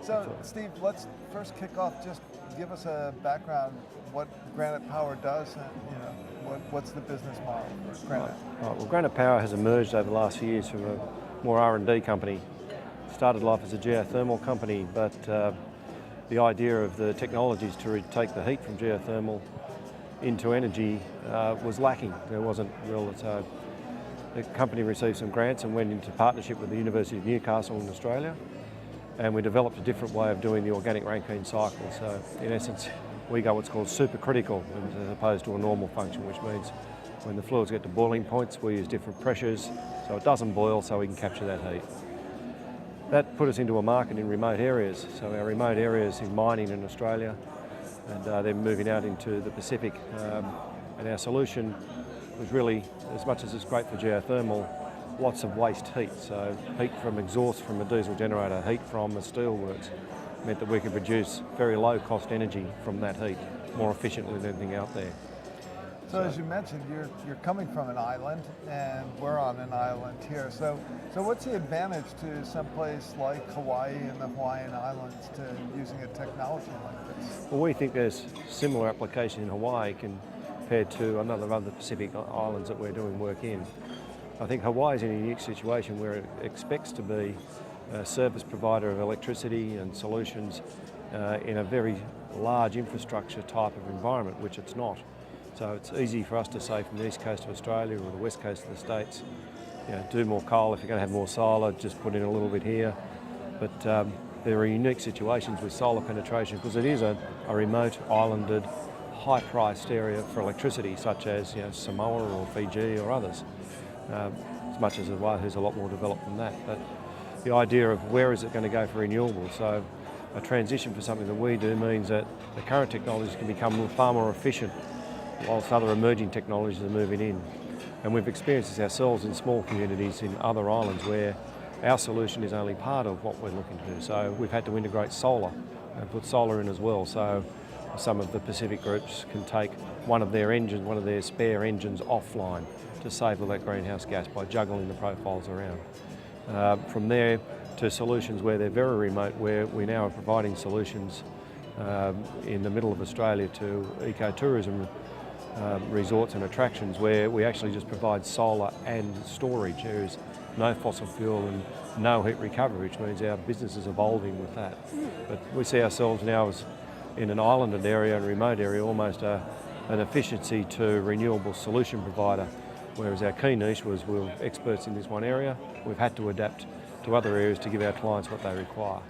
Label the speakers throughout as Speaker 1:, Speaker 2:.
Speaker 1: So, Steve, let's first kick off. Just give us a background what Granite Power does, and what's the business model for Granite.
Speaker 2: Right. Well, Granite Power has emerged over the last few years from a more R&D company. Started life as a geothermal company, but the idea of the technologies to take the heat from geothermal into energy was lacking. There wasn't real. So the company received some grants and went into partnership with the University of Newcastle in Australia, and we developed a different way of doing the organic Rankine cycle. So in essence, we go what's called supercritical as opposed to a normal function, which means when the fluids get to boiling points, we use different pressures so it doesn't boil, so we can capture that heat. That put us into a market in remote areas. So our remote areas in mining in Australia, and they're moving out into the Pacific. And our solution was really, as much as it's great for geothermal, lots of waste heat. So heat from exhaust from a diesel generator, heat from the steelworks, meant that we could produce very low cost energy from that heat, more efficiently than anything out there.
Speaker 1: So as you mentioned, you're coming from an island, and we're on an island here. So what's the advantage to someplace like Hawaii and the Hawaiian Islands to using a technology like this?
Speaker 2: Well, we think there's similar application in Hawaii compared to another other Pacific islands that we're doing work in. I think Hawaii is in a unique situation where it expects to be a service provider of electricity and solutions in a very large infrastructure type of environment, which it's not. So it's easy for us to say from the east coast of Australia or the west coast of the States, do more coal. If you're going to have more solar, just put in a little bit here. But there are unique situations with solar penetration because it is a remote, islanded, high-priced area for electricity, such as Samoa or Fiji or others. As much as Oahu's a lot more developed than that. But the idea of where is it going to go for renewables? So a transition for something that we do means that the current technologies can become far more efficient, whilst other emerging technologies are moving in. And we've experienced this ourselves in small communities in other islands where our solution is only part of what we're looking to do. So we've had to integrate solar and put solar in as well. So some of the Pacific groups can take one of their spare engines offline to save all that greenhouse gas by juggling the profiles around. From there to solutions where they're very remote, where we now are providing solutions in the middle of Australia to ecotourism resorts and attractions where we actually just provide solar and storage. There is no fossil fuel and no heat recovery, which means our business is evolving with that. But we see ourselves now as in an islanded area and remote area, almost an efficiency to renewable solution provider, whereas our key niche was we're experts in this one area. We've had to adapt to other areas to give our clients what they require.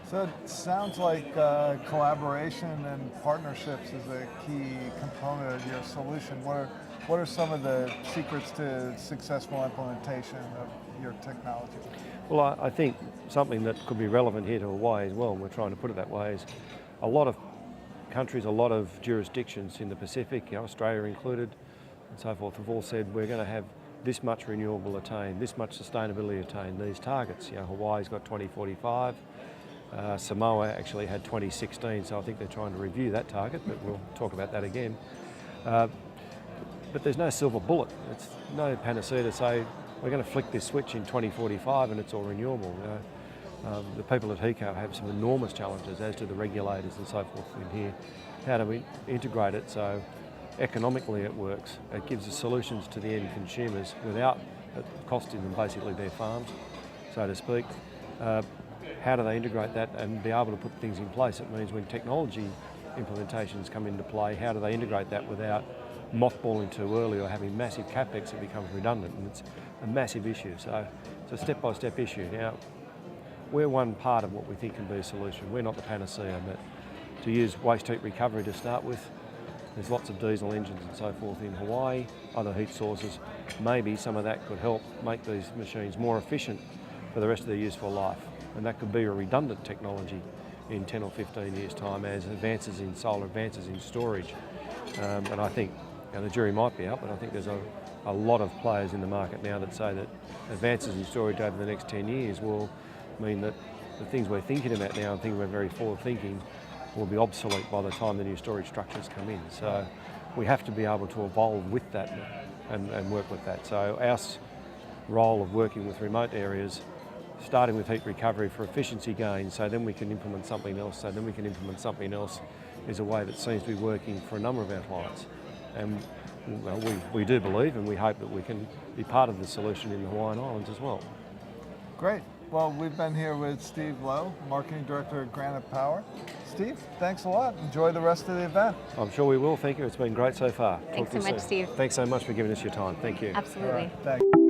Speaker 1: So it sounds like collaboration and partnerships is a key component of your solution. What are some of the secrets to successful implementation of your technology?
Speaker 2: Well, I think something that could be relevant here to Hawaii as well, and we're trying to put it that way, is a lot of countries, a lot of jurisdictions in the Pacific, Australia included, and so forth, have all said we're going to have this much renewable attained, this much sustainability attained, these targets. Hawaii's got 2045. Samoa actually had 2016, so I think they're trying to review that target, but we'll talk about that again. But there's no silver bullet. It's no panacea to say we're going to flick this switch in 2045 and it's all renewable. The people at HECO have some enormous challenges, as do the regulators and so forth in here. How do we integrate it so economically it works? It gives us solutions to the end consumers without it costing them basically their farms, so to speak. How do they integrate that and be able to put things in place? It means when technology implementations come into play, how do they integrate that without mothballing too early or having massive capex that becomes redundant? And it's a massive issue. So it's a step-by-step issue. Now, we're one part of what we think can be a solution. We're not the panacea, but to use waste heat recovery to start with, there's lots of diesel engines and so forth in Hawaii, other heat sources. Maybe some of that could help make these machines more efficient for the rest of their useful life. And that could be a redundant technology in 10 or 15 years' time as advances in solar, advances in storage. And I think the jury might be out, but I think there's a lot of players in the market now that say that advances in storage over the next 10 years will mean that the things we're thinking about now and thinking we're very forward thinking will be obsolete by the time the new storage structures come in. So we have to be able to evolve with that and work with that. So our role of working with remote areas starting with heat recovery for efficiency gains, so then we can implement something else, so then we can implement something else, is a way that seems to be working for a number of our clients. And well, we do believe and we hope that we can be part of the solution in the Hawaiian Islands as well.
Speaker 1: Great. Well, we've been here with Steve Lowe, Marketing Director at Granite Power. Steve, thanks a lot. Enjoy the rest of the event.
Speaker 2: I'm sure we will. Thank you. It's been great so far.
Speaker 3: Thanks so much, Steve.
Speaker 2: Thanks so much for giving us your time. Thank you.
Speaker 3: Absolutely.
Speaker 1: Thanks.